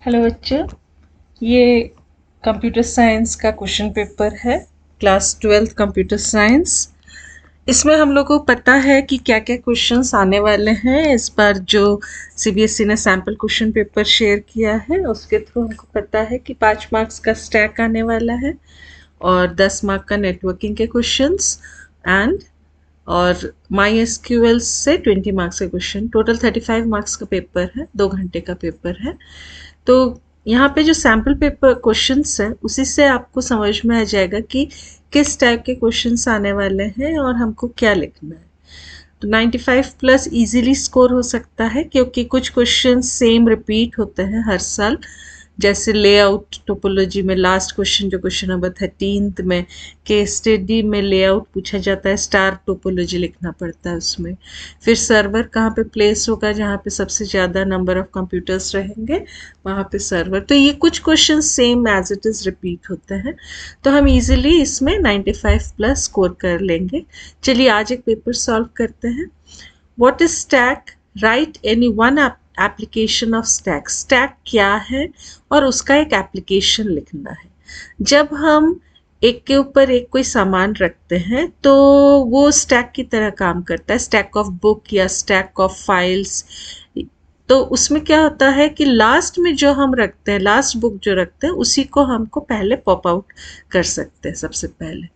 Hello बच्चों, ये computer science का क्वेश्चन पेपर है। Class 12th computer science. इसमें हम लोग को पता है कि क्या क्या क्वेश्चंस आने वाले हैं। इस बार जो सीबीएसई ने सैम्पल क्वेश्चन पेपर शेयर किया है उसके थ्रू हमको पता है कि 5 मार्क्स का स्टैक आने वाला है और 10 मार्क का नेटवर्किंग के क्वेश्चंस एंड और माई एसक्यूएल से 20 मार्क्स का क्वेश्चन। टोटल 35 मार्क्स का पेपर है, 2 घंटे का पेपर है। तो यहाँ पे जो सैम्पल पेपर क्वेश्चंस हैं उसी से आपको समझ में आ जाएगा कि किस टाइप के क्वेश्चंस आने वाले हैं और हमको क्या लिखना है। तो 95 प्लस इजीली स्कोर हो सकता है क्योंकि कुछ क्वेश्चंस सेम रिपीट होते हैं हर साल। जैसे लेआउट टोपोलॉजी में लास्ट क्वेश्चन जो क्वेश्चन नंबर 13 में केस स्टडी में लेआउट पूछा जाता है, स्टार टोपोलॉजी लिखना पड़ता है उसमें। फिर सर्वर कहाँ पे प्लेस होगा, जहाँ पे सबसे ज़्यादा नंबर ऑफ कंप्यूटर्स रहेंगे वहाँ पे सर्वर। तो ये कुछ question same as it is repeat होते हैं, तो हम इजीली इसमें 95 प्लस स्कोर कर लेंगे। चलिए आज एक पेपर सॉल्व करते हैं। What is stack? Right any one application of stack. Stack क्या है और उसका एक एप्लीकेशन लिखना है। जब हम एक के ऊपर एक कोई सामान रखते हैं तो वो स्टैक की तरह काम करता है, स्टैक ऑफ बुक या स्टैक ऑफ फाइल्स। तो उसमें क्या होता है कि लास्ट में जो हम रखते हैं, लास्ट बुक जो रखते हैं उसी को हमको पहले पॉप आउट कर सकते हैं सबसे पहले।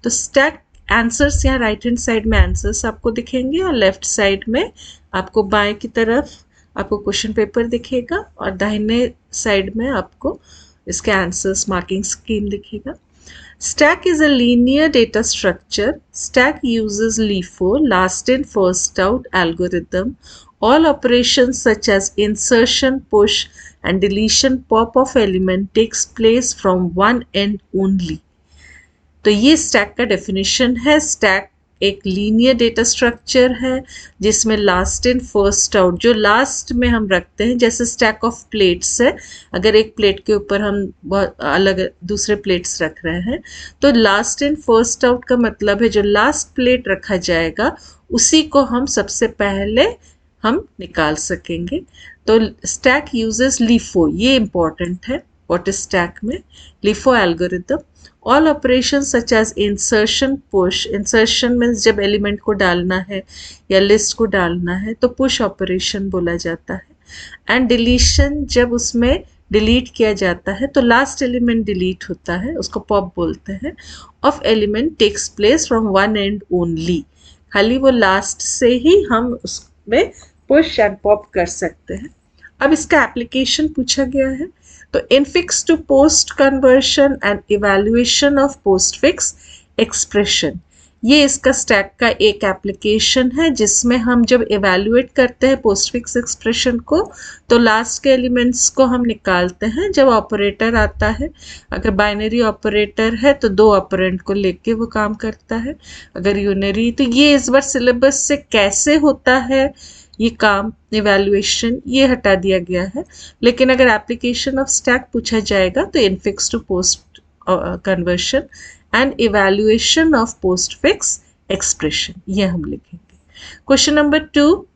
तो स्टैक आंसर्स यहाँ राइट हैंड साइड में आंसर्स आपको दिखेंगे और लेफ्ट साइड में आपको बाएं की तरफ आपको क्वेश्चन पेपर दिखेगा और दाहिने साइड में आपको इसके आंसर्स मार्किंग स्कीम दिखेगा। Stack is a linear data structure. Stack uses LIFO, last in first out algorithm. All operations such as insertion, push and deletion pop of element takes place from one end only. तो ये stack का definition है। Stack एक linear data structure है जिसमें last in first out, जो last में हम रखते हैं, जैसे स्टैक ऑफ प्लेट्स है। अगर एक प्लेट के ऊपर हम बहुत अलग दूसरे प्लेट्स रख रहे हैं तो लास्ट इन फर्स्ट आउट का मतलब है जो लास्ट प्लेट रखा जाएगा उसी को हम सबसे पहले हम निकाल सकेंगे। तो स्टैक यूजेस लीफो, ये इंपॉर्टेंट है। व्हाट इज स्टैक में? LIFO algorithm. All operation such as insertion, push. Insertion means जब एलिमेंट को डालना है या लिस्ट को डालना है तो पुश ऑपरेशन बोला जाता है। एंड डिलीशन, जब उसमें डिलीट किया जाता है तो लास्ट एलिमेंट डिलीट होता है, उसको पॉप बोलते हैं। Of element takes place from one end only, खाली वो लास्ट से ही हम उसमें पुश एंड पॉप कर सकते हैं। अब इसका एप्लीकेशन पूछा गया है। तो infix to post conversion and evaluation of postfix expression, ये इसका स्टैक का एक एप्लीकेशन है जिसमें हम जब इवैल्यूएट करते हैं पोस्टफिक्स एक्सप्रेशन को तो लास्ट के एलिमेंट्स को हम निकालते हैं जब ऑपरेटर आता है। अगर बाइनरी ऑपरेटर है तो 2 ऑपरेंड को लेके वो काम करता है, अगर यूनरी। तो ये इस बार सिलेबस से कैसे होता है ये काम, इवैल्यूएशन, ये हटा दिया गया है। लेकिन अगर एप्लीकेशन ऑफ स्टैक पूछा जाएगा तो infix to post conversion and evaluation of postfix expression, ये हम लिखेंगे। Question number 2,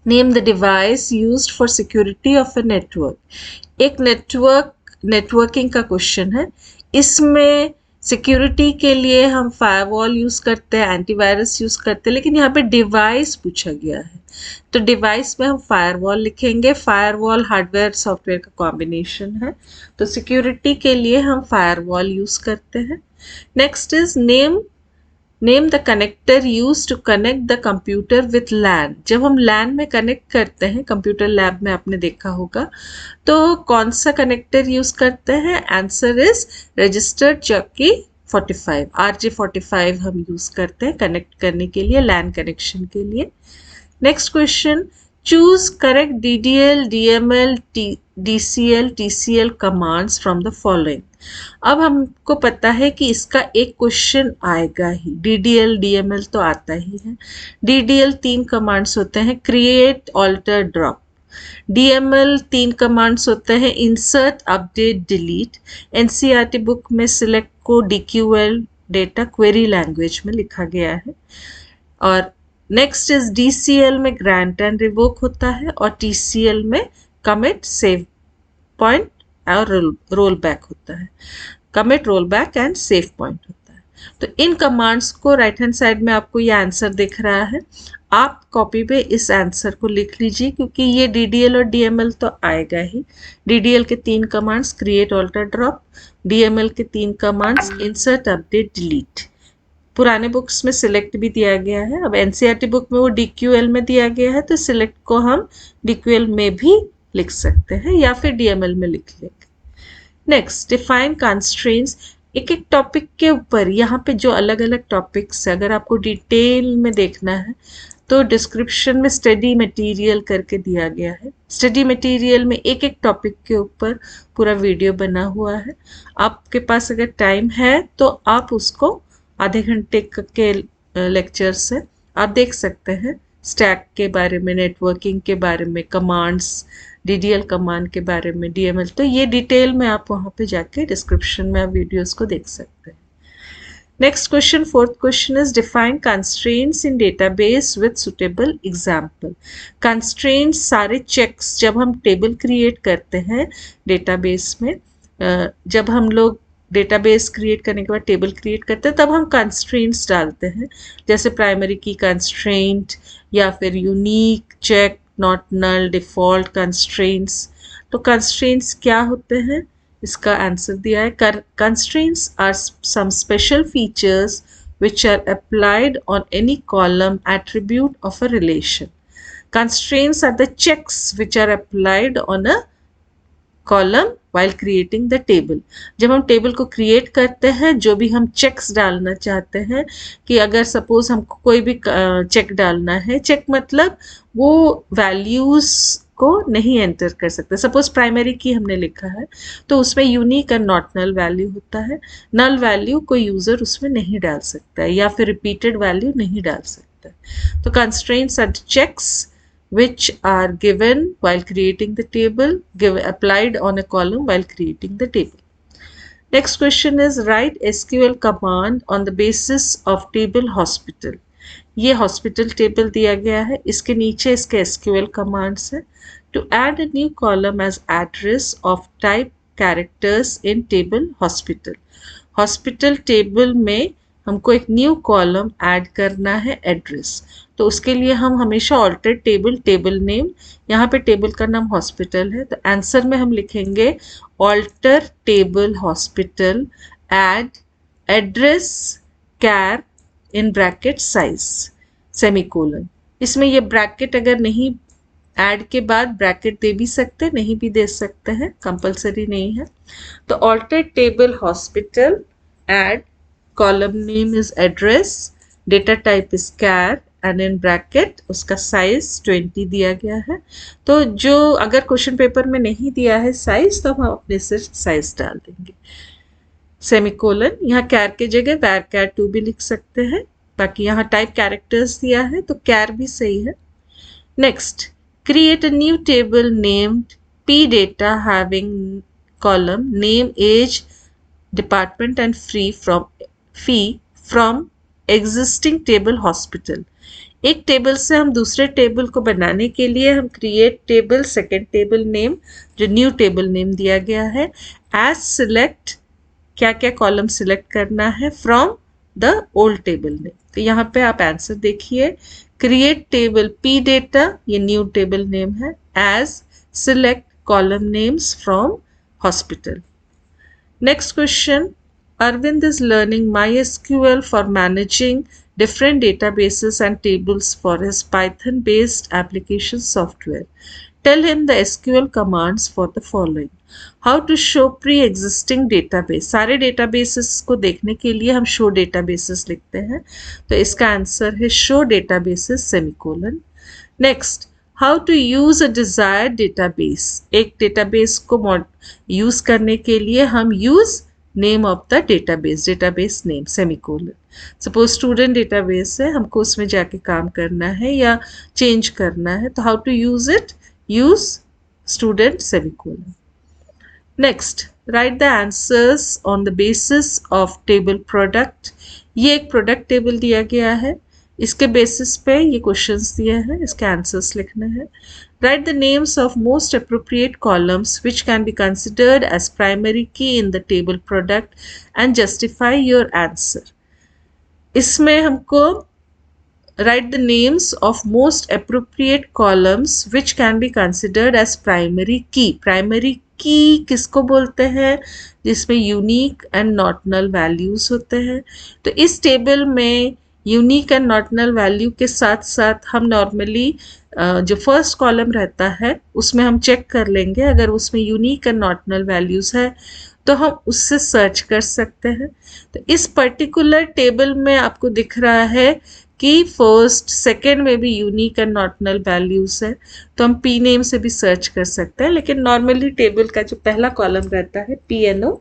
name the device used for security of a network. एक नेटवर्किंग का क्वेश्चन है। इसमें सिक्योरिटी के लिए हम फायरवॉल यूज़ करते हैं, एंटीवायरस यूज़ करते हैं, लेकिन यहाँ पे डिवाइस पूछा गया है तो डिवाइस में हम फायरवॉल लिखेंगे। फायरवॉल हार्डवेयर सॉफ्टवेयर का कॉम्बिनेशन है, तो सिक्योरिटी के लिए हम फायरवॉल यूज़ करते हैं। Next is name the connector use to connect the computer with LAN. जब हम लैन में कनेक्ट करते हैं, कंप्यूटर लैब में आपने देखा होगा, तो कौन सा कनेक्टर यूज करते हैं? आंसर इज रजिस्टर्ड चॉकी 45, RJ45 हम यूज करते हैं कनेक्ट करने के लिए, लैन कनेक्शन के लिए। Next question, choose correct DDL, DML, DCL, TCL commands from the following. अब हमको पता है कि इसका एक क्वेश्चन आएगा ही। DDL, DML तो आता ही है। DDL 3 कमांड्स होते हैं, create, alter, drop. DML 3 commands होते हैं, insert, update, delete. NCERT book में सिलेक्ट को DQL डेटा क्वेरी लैंग्वेज में लिखा गया है। और नेक्स्ट इज DCL में ग्रांट एंड रिवोक होता है और TCL में कमिट, सेव पॉइंट और रोल बैक होता है। Commit, roll back and save point होता है। तो इन कमांड्स को राइट हैंड साइड में आपको ये आंसर दिख रहा है, आप कॉपी पे इस आंसर को लिख लीजिए, क्योंकि ये DDL और DML तो आएगा ही। DDL के 3 commands create, alter, drop, DML के 3 कमांड्स इंसर्ट, अपडेट, डिलीट। पुराने बुक्स में सिलेक्ट भी दिया गया है, अब NCERT बुक में वो DQL में दिया गया है, तो सिलेक्ट को हम DQL में भी लिख सकते हैं या फिर DML में लिख लेंगे। Next, define constraints. एक एक टॉपिक के ऊपर यहाँ पे जो अलग अलग टॉपिक्स है, अगर आपको डिटेल में देखना है तो डिस्क्रिप्शन में स्टडी मटेरियल करके दिया गया है। स्टडी मटेरियल में एक एक टॉपिक के ऊपर पूरा वीडियो बना हुआ है। आपके पास अगर टाइम है तो आप उसको आधे घंटे के लेक्चर से आप देख सकते हैं। स्टैक के बारे में, नेटवर्किंग के बारे में, कमांड्स, DDL कमांड के बारे में, DML, तो ये डिटेल में आप वहाँ पे जाके डिस्क्रिप्शन में आप वीडियोस को देख सकते हैं। Next question, fourth question is define constraints in database with suitable example. Constraints सारे चेक्स जब हम टेबल क्रिएट करते हैं डेटाबेस में, जब हम लोग डेटाबेस क्रिएट करने के बाद टेबल क्रिएट करते हैं तब हम कंस्ट्रेंट्स डालते हैं, जैसे प्राइमरी की कंस्ट्रेंट या फिर unique, check, not null, default constraints. तो कंस्ट्रेंट्स क्या होते हैं, इसका आंसर दिया है, constraints are some special features which are applied on any column attribute of a relation. Constraints are the checks which are applied on a column while creating the table. जब हम table को create करते हैं, जो भी हम checks डालना चाहते हैं, कि अगर सपोज हमको कोई भी चेक डालना है, चेक मतलब वो वैल्यूज को नहीं एंटर कर सकते। सपोज प्राइमरी की हमने लिखा है तो उसमें unique and not null value होता है। नल वैल्यू कोई यूजर उसमें नहीं डाल सकता है या फिर रिपीटेड वैल्यू नहीं डाल सकता है। तो constraints are checks which are given while creating the table, applied on a column while creating the table. Next question is write SQL command on the basis of table hospital. ये hospital table दिया गया है, इसके नीचे इसके SQL commands है। To add a new column as address of type characters in table hospital. Hospital table में हमको एक न्यू कॉलम ऐड करना है, एड्रेस। तो उसके लिए हम हमेशा ऑल्टर टेबल, टेबल नेम, यहाँ पे टेबल का नाम हॉस्पिटल है, तो आंसर में हम लिखेंगे alter table hospital, add address char in bracket size, semicolon. इसमें ये ब्रैकेट अगर नहीं, ऐड के बाद ब्रैकेट दे भी सकते, नहीं भी दे सकते हैं, कंपलसरी नहीं है। तो alter table hospital, add, column name is address, data type is char and in bracket उसका साइज 20 दिया गया है। तो जो अगर क्वेश्चन पेपर में नहीं दिया है साइज, तो हम अपने से साइज डाल देंगे, सेमीकोलन। यहाँ कैर के जगह वैर कैर 2 भी लिख सकते हैं, बाकी यहाँ टाइप कैरेक्टर्स दिया है तो कैर भी सही है। Next, create a new table named P data having column name, age, department and fee from existing table hospital. एक टेबल से हम दूसरे टेबल को बनाने के लिए हम create table, second table name, जो न्यू टेबल नेम दिया गया है, एज सिलेक्ट, क्या क्या कॉलम सिलेक्ट करना है, from the old table name. तो यहाँ पे आप आंसर देखिए, क्रिएट टेबल P data, ये न्यू टेबल नेम है, as select column names from hospital. Next question, Arvind is learning MySQL for managing different databases and tables for his Python-based application software. Tell him the SQL commands for the following. How to show pre-existing database. सारे databases को देखने के लिए हम show databases लिखते हैं, तो इसका आंसर है show databases semicolon. Next, how to use a desired database. एक डेटाबेस को यूज करने के लिए हम use name of the database, database name, semicolon. Suppose student database है, हमको उसमें जाके काम करना है या चेंज करना है, तो how to use it, use student, semicolon. Next, write the answers on the basis of table product. ये एक प्रोडक्ट टेबल दिया गया है, इसके बेसिस पे ये क्वेश्चंस दिए हैं, इसके आंसर्स लिखने हैं। Write the names of most appropriate columns which can be considered as primary key in the table product and justify your answer. इसमें हमको write the names of most appropriate columns which can be considered as primary key. Primary key किसको बोलते हैं? जिसमें unique and not null values होते हैं। तो इस टेबल में unique and not null value के साथ साथ हम नॉर्मली जो फर्स्ट कॉलम रहता है उसमें हम चेक कर लेंगे, अगर उसमें unique and not null values है तो हम उससे सर्च कर सकते हैं। तो इस पर्टिकुलर टेबल में आपको दिख रहा है कि फर्स्ट सेकेंड में भी unique and not null values है, तो हम पी नेम से भी सर्च कर सकते हैं। लेकिन नॉर्मली टेबल का जो पहला कॉलम रहता है PNO,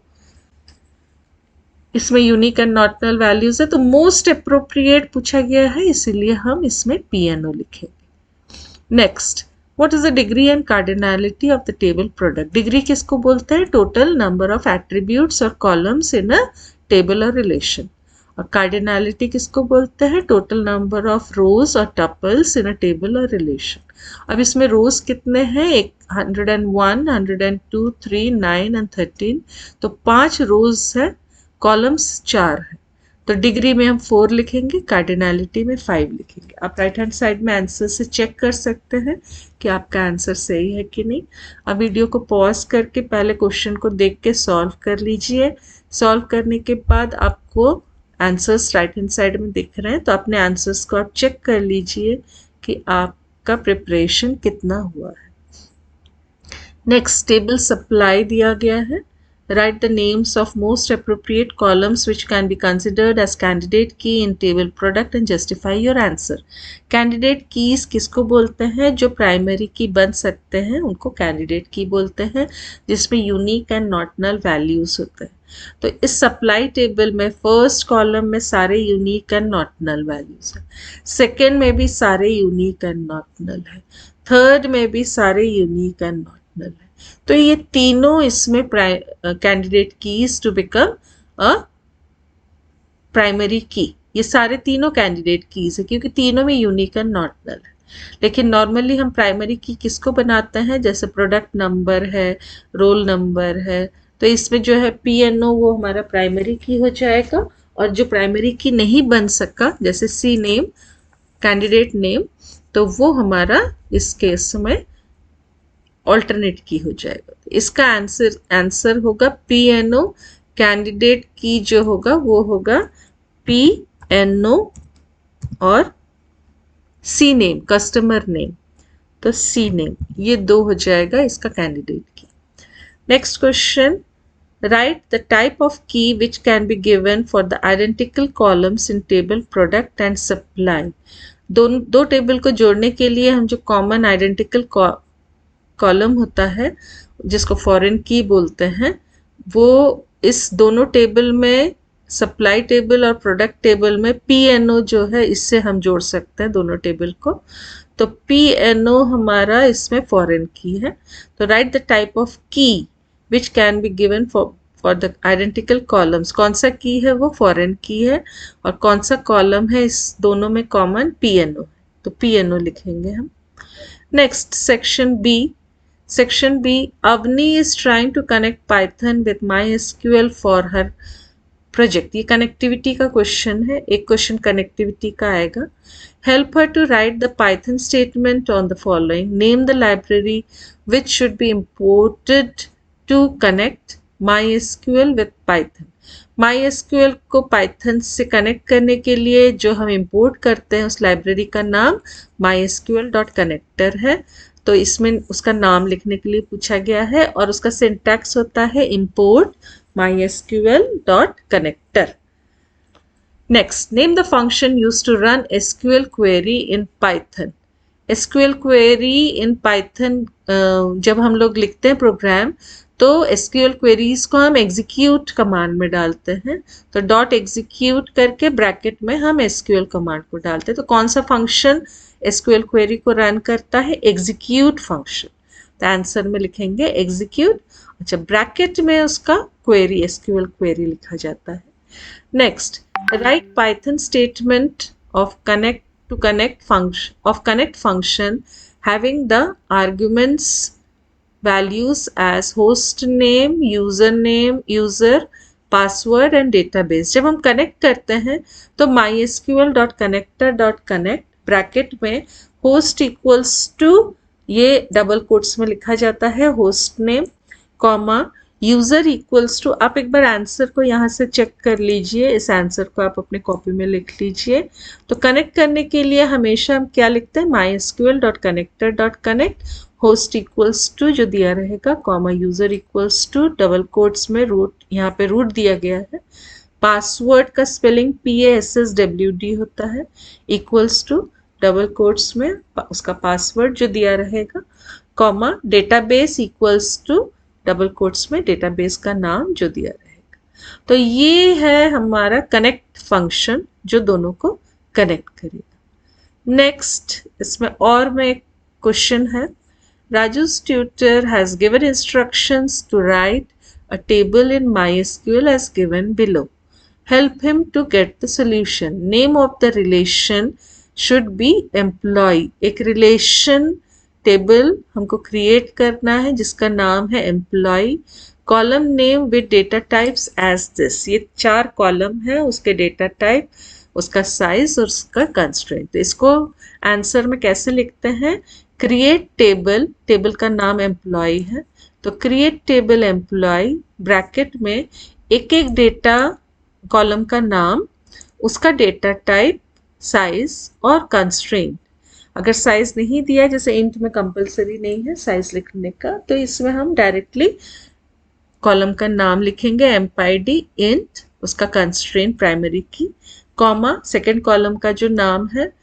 इसमें unique and not null values है, तो मोस्ट अप्रोप्रिएट पूछा गया है इसीलिए हम इसमें PNO लिखेंगे। Next, what is the degree and cardinality of the table product? Degree किसको बोलते हैं? टोटल नंबर ऑफ एट्रीब्यूट्स और कॉलम्स इन अ टेबल और रिलेशन। और कार्डिनैलिटी किसको बोलते हैं? टोटल नंबर ऑफ रोज और टपल्स इन अ टेबल और रिलेशन। अब इसमें रोज कितने हैं? 101, 102, 3, 9 एंड 13, तो 5 रोज है, कॉलम्स 4 है, तो डिग्री में हम 4 लिखेंगे, कार्डिनैलिटी में 5 लिखेंगे। आप राइट हैंड साइड में आंसर से चेक कर सकते हैं कि आपका आंसर सही है कि नहीं। अब वीडियो को पॉज करके पहले क्वेश्चन को देख के सॉल्व कर लीजिए। सॉल्व करने के बाद आपको आंसर्स राइट हैंड साइड में दिख रहे हैं, तो अपने आंसर्स को आप चेक कर लीजिए कि आपका प्रिपरेशन कितना हुआ है। नेक्स्ट, टेबल सप्लाई दिया गया है। Write the names of most appropriate columns which can be considered as candidate key in table product and justify your answer. Candidate keys किसको बोलते हैं? जो प्राइमरी की बन सकते हैं उनको कैंडिडेट की बोलते हैं, जिसमें unique and not null values होते हैं। तो इस सप्लाई टेबल में फर्स्ट कॉलम में सारे unique and not null values हैं, सेकेंड में भी सारे यूनिक एंड नॉट नल है, थर्ड में भी सारे यूनिक एंड नॉट नल है। तो ये तीनों इसमें candidate keys to become a primary key, ये सारे तीनों कैंडिडेट कीज है क्योंकि तीनों में यूनिक एंड नॉट नल है। लेकिन नॉर्मली हम प्राइमरी की किसको बनाते हैं? जैसे प्रोडक्ट नंबर है, रोल नंबर है, तो इसमें जो है PNO वो हमारा प्राइमरी की हो जाएगा। और जो प्राइमरी की नहीं बन सका जैसे C नेम, कैंडिडेट नेम, तो वो हमारा इस केस में ऑल्टरनेट की हो जाएगा। इसका आंसर होगा PNO। कैंडिडेट की जो होगा वो होगा PNO और C नेम, कस्टमर नेम, तो C नेम, ये 2 हो जाएगा इसका candidate key. Next question, write the type of key which can be given for the identical columns in table product and supply. दो टेबल को जोड़ने के लिए हम जो कॉमन आइडेंटिकल कॉलम होता है जिसको फॉरेन की बोलते हैं, वो इस दोनों टेबल में, सप्लाई टेबल और प्रोडक्ट टेबल में PNO जो है इससे हम जोड़ सकते हैं दोनों टेबल को। तो PNO हमारा इसमें फॉरेन की है। तो right the type of key which can be given for the identical columns. कौन सा की है? वो फॉरेन की है। और कौन सा कॉलम है इस दोनों में कॉमन? PNO है, तो PNO लिखेंगे हम। Next, section B। Section B, Avni is trying to connect Python with MySQL for her project. ये कनेक्टिविटी का क्वेश्चन है, एक क्वेश्चन कनेक्टिविटी का आएगा। Help her to write the Python statement on the following. Name the library which should be imported to connect MySQL with Python. MySQL को Python से connect करने के लिए जो हम इंपोर्ट करते हैं उस लाइब्रेरी का नाम mysql.connector है। तो इसमें उसका नाम लिखने के लिए पूछा गया है और उसका सिंटैक्स होता है import mysql.connector. Next, name the function used to run SQL query in Python. SQL query in Python जब हम लोग लिखते हैं प्रोग्राम तो SQL queries को हम execute कमांड में डालते हैं। तो .execute करके ब्रैकेट में हम SQL कमांड को डालते हैं। तो कौन सा फंक्शन SQL क्वेरी को रन करता है? Execute function. तो आंसर में लिखेंगे एग्जीक्यूट। अच्छा, ब्रैकेट में उसका क्वेरी, SQL क्वेरी लिखा जाता है। Next, right Python statement of connect to connect function having the arguments values as host name, username, user, password and database. जब हम कनेक्ट करते हैं तो mysql.connector.connect ब्रैकेट में होस्ट इक्वल्स टू, ये डबल कोट्स में लिखा जाता है, host name comma user equals to. आप एक बार आंसर को यहाँ से चेक कर लीजिए, इस आंसर को आप अपने कॉपी में लिख लीजिए। तो कनेक्ट करने के लिए हमेशा हम क्या लिखते हैं, mysql.connector.connect होस्ट इक्वल्स टू जो दिया रहेगा, comma user equals to double quotes में रूट, यहाँ पे रूट दिया गया है, पासवर्ड का स्पेलिंग PASSWD होता है, इक्वल्स टू डबल कोट्स में उसका पासवर्ड जो दिया रहेगा, comma database equals to double quotes में डेटाबेस का नाम जो दिया रहेगा। तो ये है हमारा कनेक्ट फंक्शन जो दोनों को कनेक्ट करेगा। नेक्स्ट इसमें और में एक क्वेश्चन है, Raju's tutor has given instructions to write a table in MySQL as given below. Help him to get the solution. Name of the relation should be employee. एक relation table हमको create करना है जिसका नाम है employee. Column name with data types as this. ये 4 column है, उसके data type, उसका size और उसका constraint. तो इसको आंसर में कैसे लिखते हैं, क्रिएट टेबल, टेबल का नाम एम्प्लॉय है, तो क्रिएट टेबल एम्प्लॉय ब्रैकेट में एक एक डेटा कॉलम का नाम, उसका डेटा टाइप, साइज और कंस्ट्रेंट। अगर साइज नहीं दिया, जैसे इंट में कंपलसरी नहीं है साइज लिखने का, तो इसमें हम डायरेक्टली कॉलम का नाम लिखेंगे एम्पाईडी इंट, उसका कंस्ट्रेंट प्राइमरी की, कॉमा सेकेंड कॉलम का जो नाम है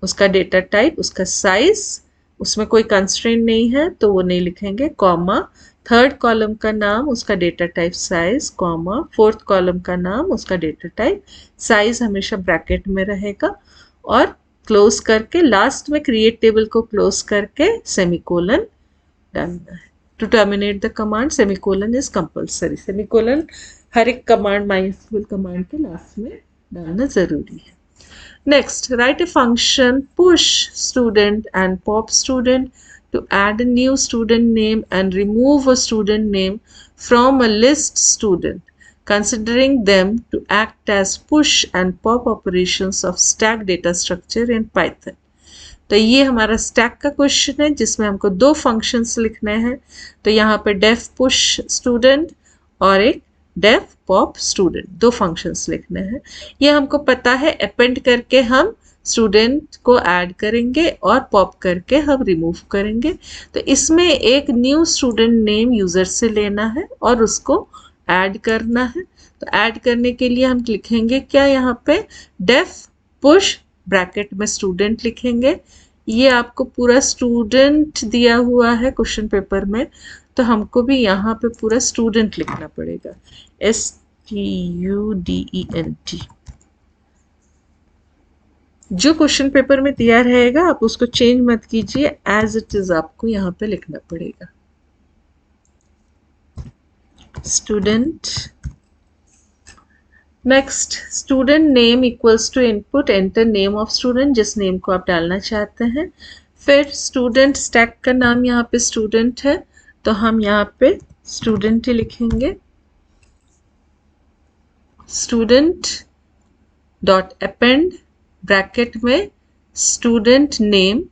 उसका डेटा टाइप, उसका साइज, उसमें कोई कंस्ट्रेंट नहीं है तो वो नहीं लिखेंगे, कॉमा थर्ड कॉलम का नाम, उसका data type size, comma fourth column का नाम, उसका डेटा टाइप साइज हमेशा ब्रैकेट में रहेगा, और क्लोज करके लास्ट में क्रिएट टेबल को क्लोज करके सेमीकोलन डालना है। To terminate the command semicolon is compulsory, semicolon हर एक कमांड MySQL कमांड के लास्ट में डालना जरूरी है। Next, write a function push student and pop student to add a new student name and remove a student name from a list student, considering them to act as push and pop operations of stack data structure in Python. तो ये हमारा stack का question है जिसमें हमको 2 functions लिखने हैं। तो यहाँ पे डेफ पुश स्टूडेंट और एक डेफ पॉप स्टूडेंट, 2 फंक्शंस लिखने हैं। ये हमको पता है, अपेंड करके हम स्टूडेंट को ऐड करेंगे और पॉप करके हम रिमूव करेंगे। तो इसमें एक न्यू स्टूडेंट नेम यूजर से लेना है और उसको ऐड करना है। तो ऐड करने के लिए हम लिखेंगे क्या, यहाँ पे डेफ पुश ब्रैकेट में स्टूडेंट लिखेंगे। ये आपको पूरा स्टूडेंट दिया हुआ है क्वेश्चन पेपर में, तो हमको भी यहाँ पे पूरा स्टूडेंट लिखना पड़ेगा, STUDENT। जो क्वेश्चन पेपर में दिया रहेगा आप उसको चेंज मत कीजिए, एज इट इज आपको यहाँ पे लिखना पड़ेगा, student. Next, student name equals to input enter name of student, जिस नेम को आप डालना चाहते हैं। फिर स्टूडेंट स्टैक का नाम यहाँ पे स्टूडेंट है, तो हम यहाँ पे स्टूडेंट ही लिखेंगे, स्टूडेंट डॉट अपेंड ब्रैकेट में स्टूडेंट नेम,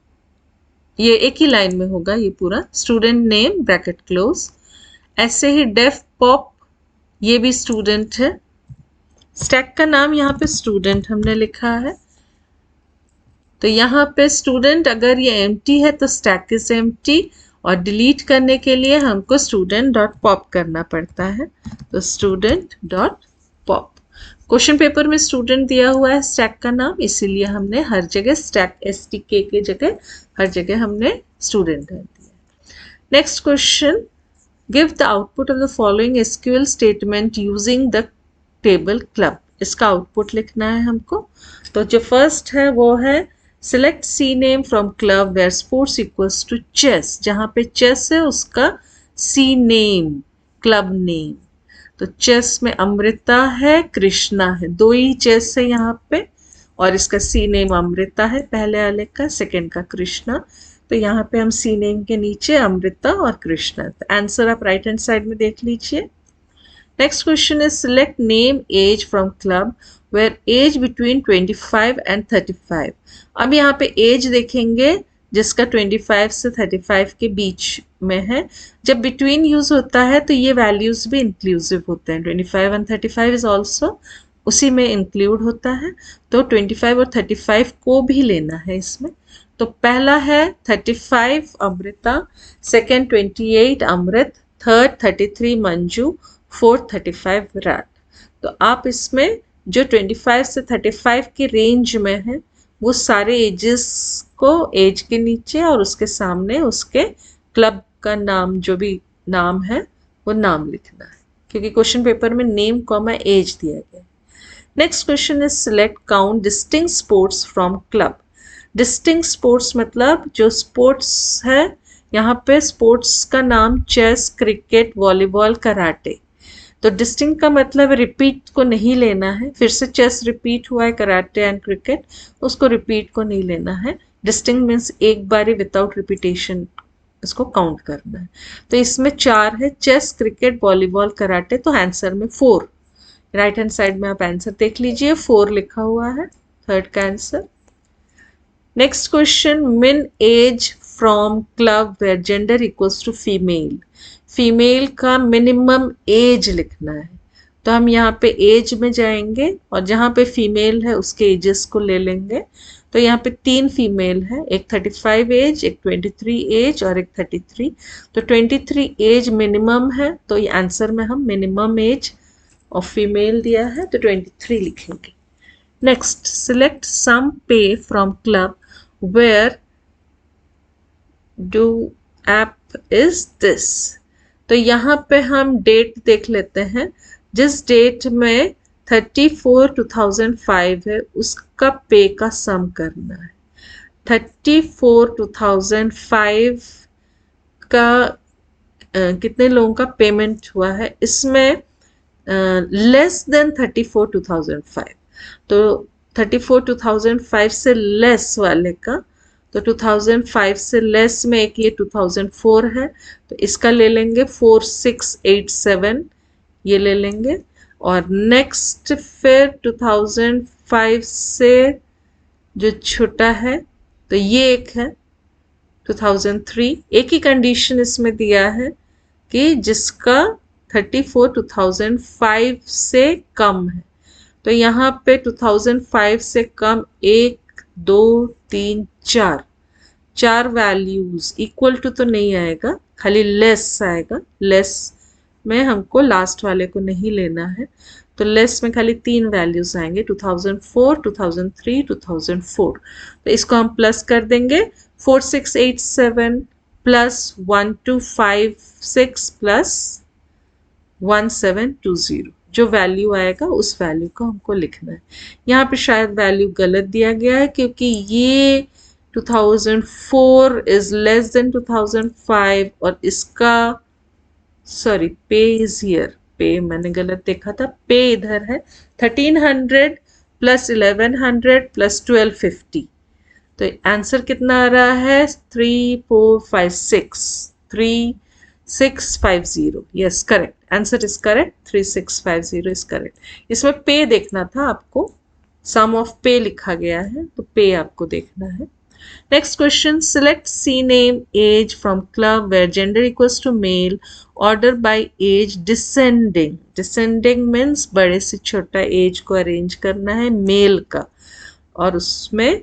ये एक ही लाइन में होगा ये पूरा, स्टूडेंट नेम ब्रैकेट क्लोज। ऐसे ही डेफ पॉप, ये भी स्टूडेंट है, स्टैक का नाम यहाँ पे स्टूडेंट हमने लिखा है, तो यहाँ पे स्टूडेंट अगर ये एम्प्टी है तो स्टैक इज एम्प्टी, और डिलीट करने के लिए हमको स्टूडेंट डॉट पॉप करना पड़ता है, तो student dot pop. Question paper में स्टूडेंट दिया हुआ है स्टैक का नाम, इसीलिए हमने हर जगह स्टैक STK की जगह हर जगह हमने स्टूडेंट डाल दिया। Next question, give the output of the following SQL statement using the table club. इसका आउटपुट लिखना है हमको। तो जो फर्स्ट है वो है select C name from club where sports equals to chess, जहाँ पे chess है उसका C name club name, तो chess में अमृता है, कृष्णा है, 2 ही chess है यहाँ पे, और इसका सी नेम अमृता है पहले वाले का, सेकंड का कृष्णा। तो यहाँ पे हम सी नेम के नीचे अमृता और कृष्णा, तो आंसर आप राइट हैंड साइड में देख लीजिए। Next question is select name age from club where age between 25 and 35। अब यहाँ पे एज देखेंगे जिसका 25 से 35 के बीच में है। जब बिटवीन यूज होता है तो ये वैल्यूज भी इंक्लूसिव होते हैं, 25 एंड 35 इज ऑल्सो उसी में इंक्लूड होता है। तो 25 और 35 को भी लेना है इसमें। तो पहला है 35 अमृता, सेकेंड 28 अमृत, थर्ड 33 मंजू, फोर्थ 35 विराट। तो आप इसमें जो 25 से 35 के रेंज में है वो सारे एजेस को एज के नीचे और उसके सामने उसके क्लब का नाम, जो भी नाम है वो नाम लिखना है, क्योंकि क्वेश्चन पेपर में नेम कॉमा एज दिया गया है। Next question is select count distinct sports from club. Distinct sports मतलब जो स्पोर्ट्स है, यहाँ पे स्पोर्ट्स का नाम चेस, क्रिकेट, वॉलीबॉल, कराटे। तो डिस्टिंक्ट का मतलब रिपीट को नहीं लेना है, फिर से चेस रिपीट हुआ है, कराटे एंड क्रिकेट, उसको रिपीट को नहीं लेना है। डिस्टिंक्ट मीन्स एक बार विदाउट रिपीटेशन इसको काउंट करना है। तो इसमें 4 है, चेस, क्रिकेट, वॉलीबॉल, कराटे, तो आंसर में 4। राइट हैंड साइड में आप आंसर देख लीजिए, 4 लिखा हुआ है थर्ड का आंसर। Next question, min age from club where gender equals to female. Female का मिनिमम एज लिखना है। तो हम यहाँ पे एज में जाएंगे और जहाँ पे फीमेल है उसके एजेस को ले लेंगे। तो यहाँ पे 3 फीमेल है, एक 35 एज, एक 23 एज और एक 33। तो 23 एज मिनिमम है, तो ये आंसर में हम मिनिमम एज ऑफ फीमेल दिया है तो 23 लिखेंगे। Next, select sum pay from club where do app is this. तो यहाँ पे हम डेट देख लेते हैं, जिस डेट में 34/2005 है उसका पे का सम करना है। 34/2005 का कितने लोगों का पेमेंट हुआ है, इसमें लेस देन 34/2005। तो 34/2005 से लेस वाले का, तो 2005 से लेस में एक ये 2004 है, तो इसका ले लेंगे 4687, ये ले लेंगे। और नेक्स्ट फिर 2005 से जो छोटा है तो ये एक है 2003। एक ही कंडीशन इसमें दिया है कि जिसका 34/2005 से कम है। तो यहाँ पे 2005 से कम 1 2 3 4 वैल्यूज, इक्वल टू तो नहीं आएगा, खाली लेस आएगा। लेस में हमको लास्ट वाले को नहीं लेना है, तो लेस में खाली 3 वैल्यूज आएंगे, 2004, 2003, 2004। तो इसको हम प्लस कर देंगे, 4687 प्लस 1256 प्लस 1720, जो वैल्यू आएगा उस वैल्यू को हमको लिखना है। यहाँ पे शायद वैल्यू गलत दिया गया है, क्योंकि ये 2004 इज लेस देन 2005 और इसका सॉरी पे इज हियर, पे मैंने गलत देखा था, पे इधर है 1300 प्लस 1100 प्लस 1250। तो आंसर कितना आ रहा है 3650। Yes correct, answer is correct, 3650 is correct. इसमें पे देखना था आपको, सम ऑफ पे लिखा गया है तो पे आपको देखना है। Next question, select C name age from club where gender equals to male, order by age descending. Descending means बड़े से छोटा एज को अरेंज करना है मेल का, और उसमें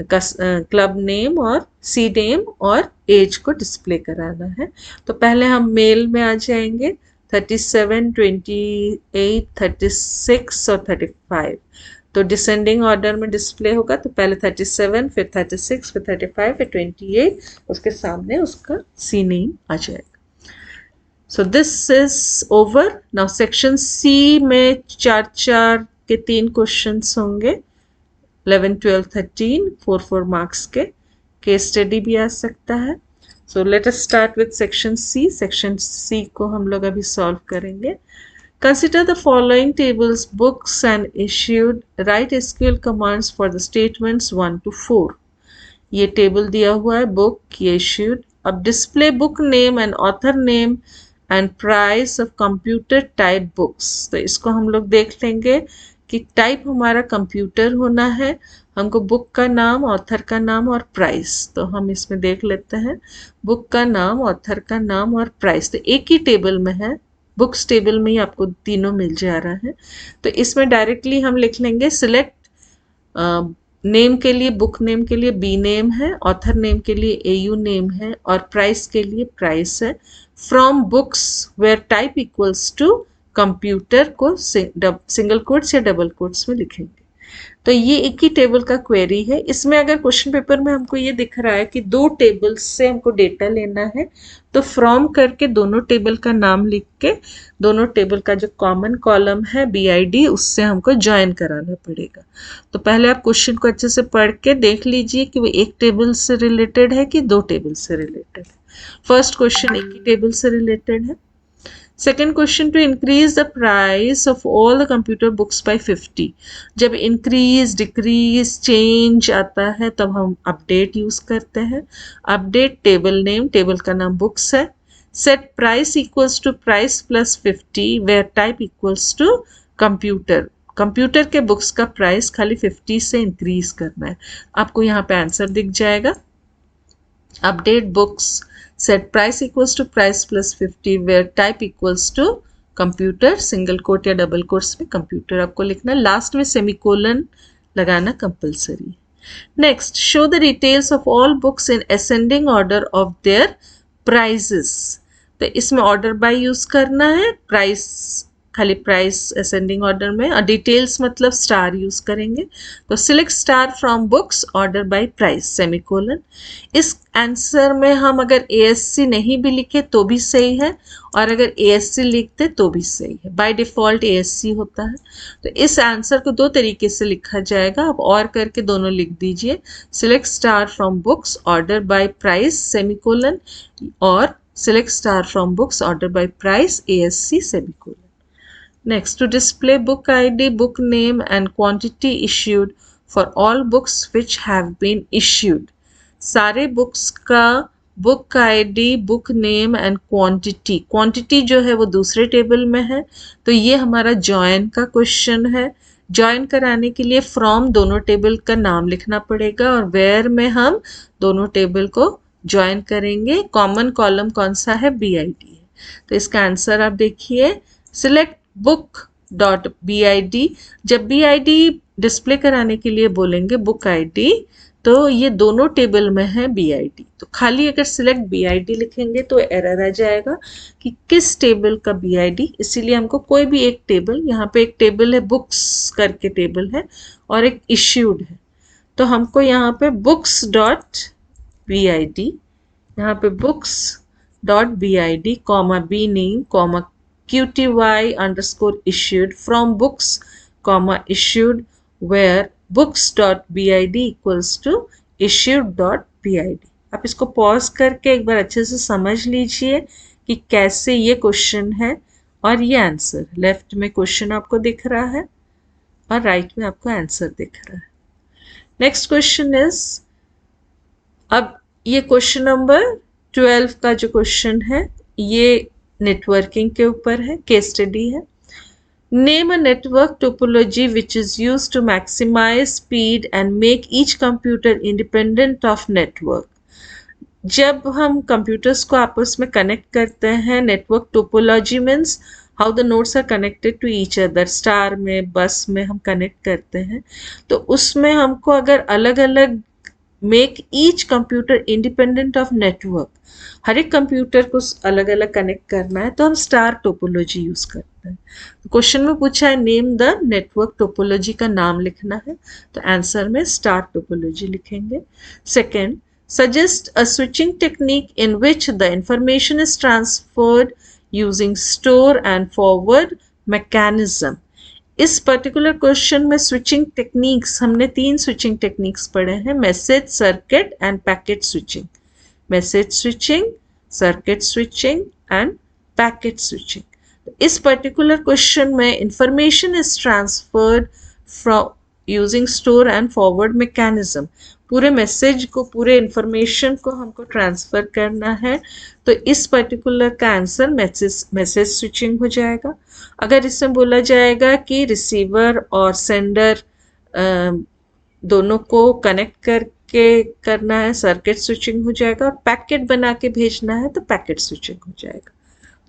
क्लब नेम और सी नेम और एज को डिस्प्ले कराना है। तो पहले हम मेल में आ जाएंगे, 37, 28, 36 और 35। तो डिसेंडिंग ऑर्डर में डिस्प्ले होगा, तो पहले 37, फिर 36, फिर 35, फिर 28, उसके सामने उसका सी नेम आ जाएगा। So this is over. Now section C में 4 के 3 क्वेश्चंस होंगे, 11, 12, 13, 4 मार्क्स के। केस स्टडी भी आ सकता है। So let us start with section C. Section C को हम लोग अभी सॉल्व करेंगे। Consider the following tables: books and issued. Write SQL commands for the statements 1 to 4. ये टेबल दिया हुआ है, बुक, ये इश्यूड. अब display book name and author name and price of computer type books. तो इसको हम लोग देख लेंगे कि टाइप हमारा कंप्यूटर होना है, हमको बुक का नाम, ऑथर का नाम और प्राइस. तो हम इसमें देख लेते हैं बुक का नाम, ऑथर का नाम और प्राइस. तो एक ही टेबल में है, बुक्स टेबल में ही आपको तीनों मिल जा रहा है. तो इसमें डायरेक्टली हम लिख लेंगे सिलेक्ट नेम के लिए, बुक नेम के लिए बी नेम है, ऑथर नेम के लिए एयू नेम है और प्राइस के लिए प्राइस है. From books where type equals to computer को सिंगल कोट्स या डबल कोट्स में लिखेंगे. तो ये एक ही टेबल का क्वेरी है. इसमें अगर क्वेश्चन पेपर में हमको ये दिख रहा है कि दो टेबल्स से हमको डेटा लेना है, तो फ्रॉम करके दोनों टेबल का नाम लिख के दोनों टेबल का जो कॉमन कॉलम है BID, उससे हमको ज्वाइन कराना पड़ेगा. तो पहले आप क्वेश्चन को अच्छे से पढ़ के देख लीजिए कि वो एक टेबल से रिलेटेड है कि दो टेबल से रिलेटेड है. फर्स्ट क्वेश्चन एक ही टेबल से रिलेटेड है. Second question, to increase the price of all the computer books by 50. जब इंक्रीज, डिक्रीज, चेंज आता है तब हम अपडेट यूज करते हैं. अपडेट टेबल नेम, टेबल का नाम बुक्स है. Set price equals to price plus 50 where type equals to computer. Computer के बुक्स का प्राइस खाली 50 से इंक्रीज करना है. आपको यहाँ पे आंसर दिख जाएगा. Update books, set price equals to price plus 50 where type equals to computer, single quote या डबल कोट्स में कंप्यूटर आपको लिखना. लास्ट में सेमीकोलन लगाना compulsory. Next, show the details of all books in ascending order of their prices. तो इसमें order by use करना है, प्राइस खाली प्राइस असेंडिंग ऑर्डर में, और डिटेल्स मतलब स्टार यूज करेंगे. तो select star from books order by price semicolon. इस आंसर में हम अगर ASC नहीं भी लिखे तो भी सही है, और अगर ASC लिखते तो भी सही है. बाय डिफॉल्ट ASC होता है. तो इस आंसर को दो तरीके से लिखा जाएगा, आप और करके दोनों लिख दीजिए. Select star from books order by price semicolon, और select star from books order by price ASC semicolon. Next, to display book ID, book name and quantity issued for all books which have been issued. सारे books का book ID, book name and quantity. Quantity जो है वो दूसरे table में है. तो ये हमारा जॉइन का क्वेश्चन है. जॉइन कराने के लिए फ्रॉम दोनों टेबल का नाम लिखना पड़ेगा, और वेयर में हम दोनों टेबल को जॉइन करेंगे. कॉमन कॉलम कौन सा है? BID है. तो इसका आंसर आप देखिए, सिलेक्ट बुक डॉट BID. जब BID डिस्प्ले कराने के लिए बोलेंगे बुक ID, तो ये दोनों टेबल में है BID. तो खाली अगर सिलेक्ट BID लिखेंगे तो एरर आ जाएगा कि किस टेबल का BID. इसीलिए हमको कोई भी एक टेबल, यहाँ पे एक टेबल है बुक्स करके टेबल है और एक इश्यूड है, तो हमको यहाँ पे बुक्स डॉट BID, यहाँ पे books dot BID comma B name comma QTY underscore issued from books comma issued where books dot BID equals to issued dot BID. आप इसको पॉज करके एक बार अच्छे से समझ लीजिए कि कैसे ये क्वेश्चन है और ये आंसर. लेफ्ट में क्वेश्चन आपको दिख रहा है और राइट में आपको आंसर दिख रहा है. नेक्स्ट क्वेश्चन इज, अब ये क्वेश्चन नंबर 12 का जो क्वेश्चन है ये नेटवर्किंग के ऊपर है, केस स्टडी है. Name a network topology which is used to maximise speed and make each computer independent of network. जब हम कंप्यूटर्स को आपस में कनेक्ट करते हैं, network topology means how the nodes are connected to each other. Star में, bus में हम कनेक्ट करते हैं, तो उसमें हमको अगर अलग अलग make each computer independent of network, हर एक कंप्यूटर को अलग अलग कनेक्ट करना है, तो हम स्टार टोपोलॉजी यूज करते हैं. तो क्वेश्चन में पूछा है नेम द नेटवर्क टोपोलॉजी का नाम लिखना है, तो आंसर में स्टार टोपोलॉजी लिखेंगे. Second, suggest a switching technique in which the information is transferred using store and forward mechanism. इस पर्टिकुलर क्वेश्चन में स्विचिंग टेक्निक्स, हमने 3 स्विचिंग टेक्निक्स पढ़े हैं, message, circuit end packet switching. Message switching, circuit switching end packet switching. इस particular question में information is transferred from using store and forward mechanism. पूरे message को, पूरे इंफॉर्मेशन को हमको ट्रांसफर करना है, तो इस पर्टिकुलर का आंसर मैसेज स्विचिंग हो जाएगा। अगर इसमें बोला जाएगा कि रिसीवर और सेंडर दोनों को कनेक्ट करके करना है, सर्किट स्विचिंग हो जाएगा। और पैकेट बना के भेजना है तो पैकेट स्विचिंग हो जाएगा,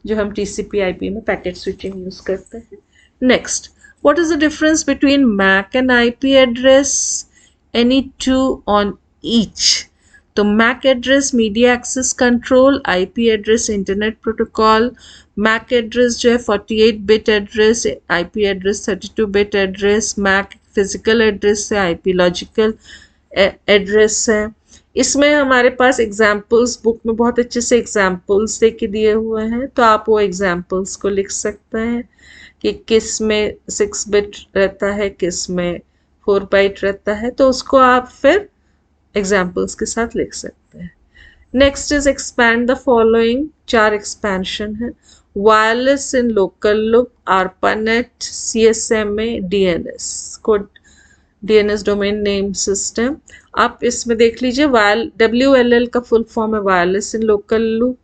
जो हम TCP/IP में पैकेट स्विचिंग यूज करते हैं। Next, what is the difference between MAC and IP address? Any two on each. तो MAC address media access control, IP address internet protocol. MAC address जो है 48 bit address, IP address 32 bit address. MAC physical address है, IP logical address है। इसमें हमारे पास examples book में बहुत अच्छे से एग्जाम्पल्स दे के दिए हुए हैं, तो आप वो एग्जाम्पल्स को लिख सकते हैं कि किस में 6 बिट रहता है, किस में 4 बाइट रहता है, तो उसको आप फिर एग्जाम्पल्स के साथ लिख सकते हैं। Next is expand the following. 4 expansion है। Wireless in local loop, ARPANET, CSMA, DNS code, DNS domain name system. आप इसमें देख लीजिए, WLL का फुल फॉर्म है wireless in local loop.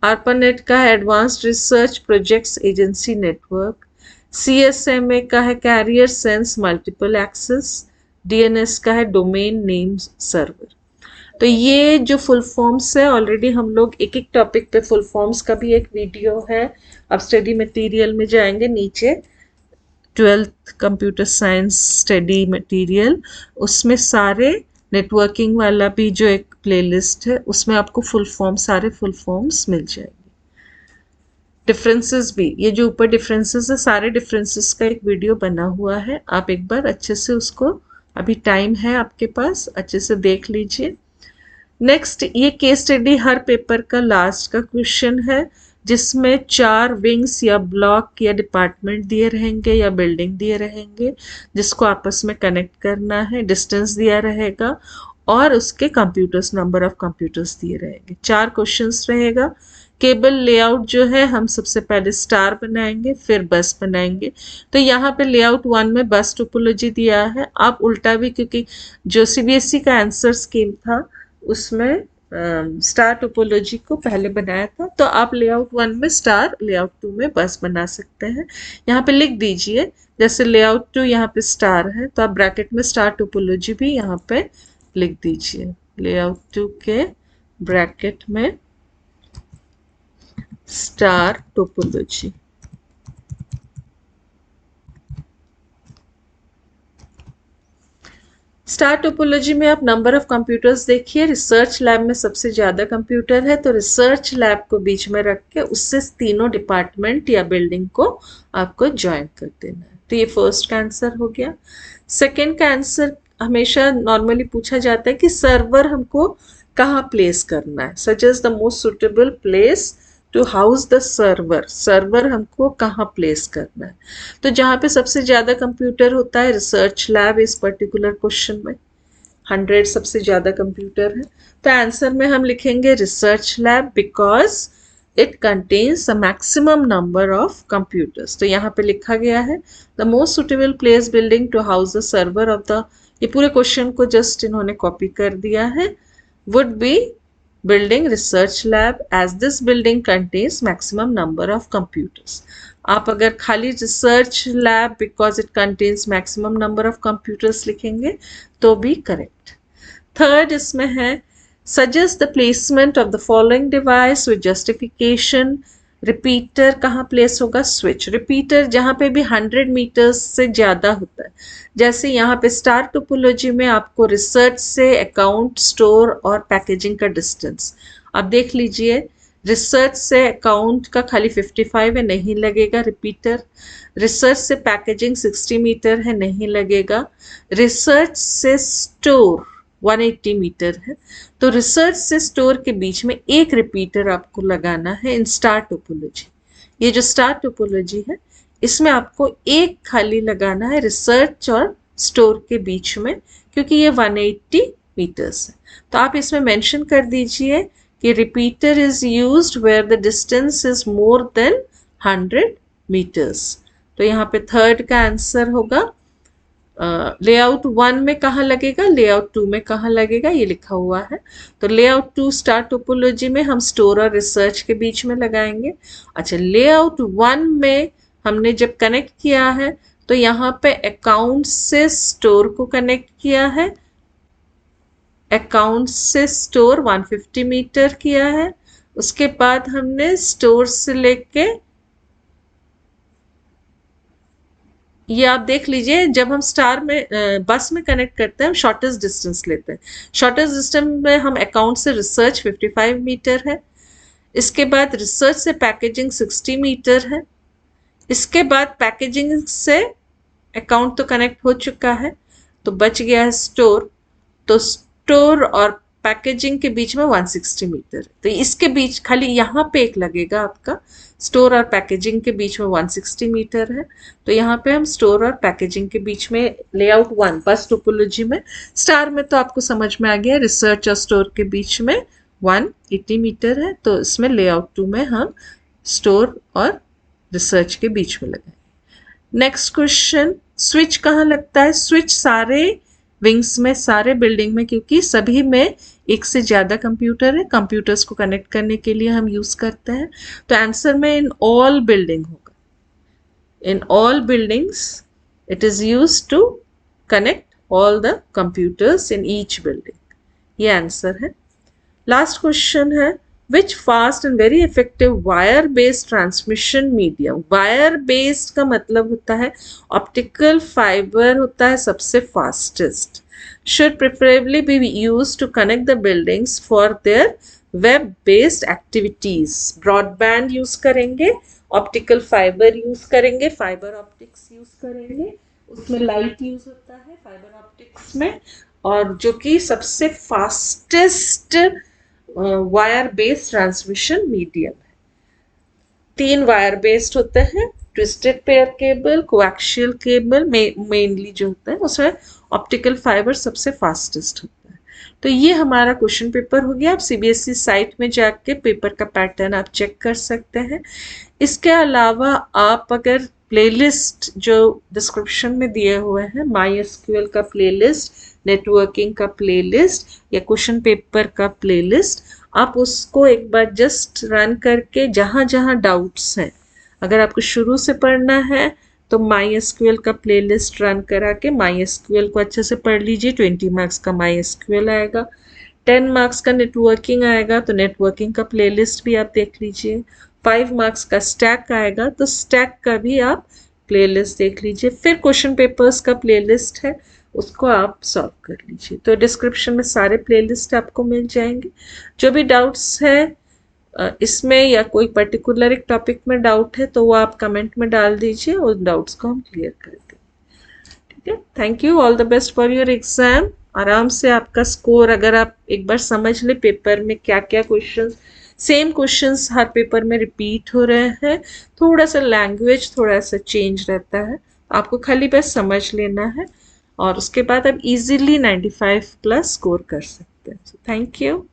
ARPANET का है advanced research projects agency network. CSMA का है carrier sense multiple access. DNS का है डोमेन नेम सर्वर। तो ये जो फुल फॉर्म्स है, ऑलरेडी हम लोग एक एक टॉपिक पे फुल फॉर्म्स का भी एक वीडियो है, अब स्टडी मटेरियल में जाएंगे नीचे, 12th computer science study material, उसमें सारे नेटवर्किंग वाला भी जो एक प्लेलिस्ट है, उसमें आपको फुल फॉर्म, सारे फुल फॉर्म्स मिल जाएंगे। डिफरेंसेस भी, ये जो ऊपर डिफरेंसेस है, सारे डिफरेंसेस का एक वीडियो बना हुआ है, आप एक बार अच्छे से उसको, अभी टाइम है आपके पास, अच्छे से देख लीजिए। नेक्स्ट, ये केस स्टडी हर पेपर का लास्ट का क्वेश्चन है, जिसमें 4 विंग्स या ब्लॉक या डिपार्टमेंट दिए रहेंगे या बिल्डिंग दिए रहेंगे, जिसको आपस में कनेक्ट करना है, डिस्टेंस दिया रहेगा और उसके कंप्यूटर्स, नंबर ऑफ कंप्यूटर्स दिए रहेंगे। 4 क्वेश्चंस रहेगा। केबल लेआउट जो है, हम सबसे पहले स्टार बनाएंगे, फिर बस बनाएंगे। तो यहाँ पे लेआउट 1 में बस टोपोलॉजी दिया है, आप उल्टा भी, क्योंकि जो CBSE का आंसर स्कीम था उसमें स्टार टोपोलॉजी को पहले बनाया था, तो आप लेआउट 1 में स्टार, लेआउट 2 में बस बना सकते हैं। यहाँ पे लिख दीजिए, जैसे लेआउट 2 यहाँ पे स्टार है, तो आप ब्रैकेट में स्टार टोपोलॉजी भी यहाँ पे लिख दीजिए, लेआउट 2 के ब्रैकेट में स्टार टोपोलॉजी। स्टार टोपोलॉजी में आप नंबर ऑफ कंप्यूटर्स देखिए, रिसर्च लैब में सबसे ज़्यादा कंप्यूटर है, तो रिसर्च लैब को बीच में रख के उससे तीनों डिपार्टमेंट या बिल्डिंग को आपको ज्वाइन कर देना है। तो ये फर्स्ट का आंसर हो गया। सेकेंड का आंसर हमेशा नॉर्मली पूछा जाता है कि सर्वर हमको कहाँ प्लेस करना है, suggest the most suitable place to house the server. Server हमको कहाँ प्लेस करना है, तो जहाँ पे सबसे ज़्यादा कंप्यूटर होता है, रिसर्च लैब इस पर्टिकुलर क्वेश्चन में 100 सबसे ज़्यादा कंप्यूटर है, तो आंसर में हम लिखेंगे research lab, because it contains the maximum number of computers. तो यहाँ पे लिखा गया है the most suitable place building to house the server of the, ये पूरे क्वेश्चन को जस्ट इन्होंने कॉपी कर दिया है, would be building research lab as this building contains maximum number of computers। आप अगर खाली research lab because it contains maximum number of computers लिखेंगे तो भी correct। थर्ड इसमें है suggest the placement of the following device with justification। Repeater कहाँ place होगा, स्विच। रिपीटर जहाँ पे भी 100 मीटर्स से ज़्यादा होता है, जैसे यहाँ पे स्टार टोपोलॉजी में आपको रिसर्च से अकाउंट, स्टोर और पैकेजिंग का डिस्टेंस आप देख लीजिए, रिसर्च से अकाउंट का खाली 55 है, नहीं लगेगा रिपीटर। रिसर्च से पैकेजिंग 60 मीटर है, नहीं लगेगा। रिसर्च से स्टोर 180 मीटर है, तो रिसर्च से स्टोर के बीच में एक रिपीटर आपको लगाना है इन स्टार टोपोलॉजी। ये जो स्टार टोपोलॉजी है, इसमें आपको एक खाली लगाना है रिसर्च और स्टोर के बीच में, क्योंकि ये 180 मीटर्स है। तो आप इसमें मेंशन कर दीजिए कि repeater is used where the distance is more than 100 metres. तो यहाँ पे थर्ड का आंसर होगा। लेआउट 1 में कहाँ लगेगा, लेआउट 2 में कहाँ लगेगा, ये लिखा हुआ है। तो लेआउट 2 स्टार टोपोलॉजी में हम स्टोर और रिसर्च के बीच में लगाएंगे। अच्छा, लेआउट 1 में हमने जब कनेक्ट किया है तो यहाँ पे अकाउंट से स्टोर को कनेक्ट किया है, अकाउंट से स्टोर 150 मीटर किया है। उसके बाद हमने स्टोर से लेके, ये आप देख लीजिए, जब हम स्टार में बस में कनेक्ट करते हैं हम शॉर्टेस्ट डिस्टेंस लेते हैं। शॉर्टेस्ट डिस्टेंस में हम अकाउंट से रिसर्च 55 मीटर है, इसके बाद रिसर्च से पैकेजिंग 60 मीटर है, इसके बाद पैकेजिंग से अकाउंट तो कनेक्ट हो चुका है तो बच गया है स्टोर। तो स्टोर और पैकेजिंग के बीच में 160 मीटर है, तो इसके बीच खाली यहाँ पे एक लगेगा आपका, स्टोर और पैकेजिंग के बीच में 160 मीटर है। तो यहाँ पे हम स्टोर और पैकेजिंग के बीच में लेआउट 1 बस टोपोलॉजी में, स्टार में तो आपको समझ में आ गया, रिसर्च और स्टोर के बीच में 180 मीटर है, तो इसमें लेआउट 2 में हम स्टोर और रिसर्च के बीच में लगाए। नेक्स्ट क्वेश्चन, स्विच कहाँ लगता है? स्विच सारे विंग्स में, सारे बिल्डिंग में, क्योंकि सभी में एक से ज़्यादा कंप्यूटर है, कंप्यूटर्स को कनेक्ट करने के लिए हम यूज़ करते हैं। तो आंसर में इन ऑल बिल्डिंग होगा, in all buildings it is used to connect all the computers in each building, ये आंसर है। लास्ट क्वेश्चन है, which fast and very effective wire based transmission medium. Wire based का मतलब होता है optical fibre होता है सबसे fastest, should preferably be used to connect the buildings for their web based activities। Broadband use करेंगे, optical fibre use करेंगे, fibre optics use करेंगे, उसमें लाइट यूज होता है फाइबर ऑप्टिक्स में, और जो कि सबसे fastest wire based transmission medium है। 3 वायर बेस्ड होते हैं, twisted pair cable, coaxial cable mainly जो होता है, उसमें ऑप्टिकल फाइबर सबसे फास्टेस्ट होता है। तो ये हमारा क्वेश्चन पेपर हो गया। आप सीबीएसई साइट में जाके पेपर का पैटर्न आप चेक कर सकते हैं। इसके अलावा आप अगर प्लेलिस्ट जो डिस्क्रिप्शन में दिए हुए हैं, माई एसक्यूएल का प्लेलिस्ट, नेटवर्किंग का प्लेलिस्ट या क्वेश्चन पेपर का प्लेलिस्ट, आप उसको एक बार जस्ट रन करके जहाँ जहाँ डाउट्स हैं, अगर आपको शुरू से पढ़ना है तो माई एसक्यूएल का प्लेलिस्ट रन करा के माई एसक्यूएल को अच्छे से पढ़ लीजिए। 20 मार्क्स का माई एसक्यूएल आएगा, 10 मार्क्स का नेटवर्किंग आएगा, तो नेटवर्किंग का प्लेलिस्ट भी आप देख लीजिए। 5 मार्क्स का स्टैक आएगा, तो स्टैक का भी आप प्लेलिस्ट देख लीजिए। फिर क्वेश्चन पेपर्स का प्लेलिस्ट है, उसको आप सॉल्व कर लीजिए। तो डिस्क्रिप्शन में सारे प्लेलिस्ट आपको मिल जाएंगे। जो भी डाउट्स है इसमें या कोई पर्टिकुलर एक टॉपिक में डाउट है तो वो आप कमेंट में डाल दीजिए, उन डाउट्स को हम क्लियर कर देंगे। ठीक है, thank you, all the best for your exam. आराम से आपका स्कोर, अगर आप एक बार समझ ले पेपर में क्या क्या क्वेश्चंस, सेम क्वेश्चंस हर पेपर में रिपीट हो रहे हैं, थोड़ा सा लैंग्वेज थोड़ा सा चेंज रहता है, आपको खाली बस समझ लेना है और उसके बाद आप इजीली 95 प्लस स्कोर कर सकते हैं। Thank you.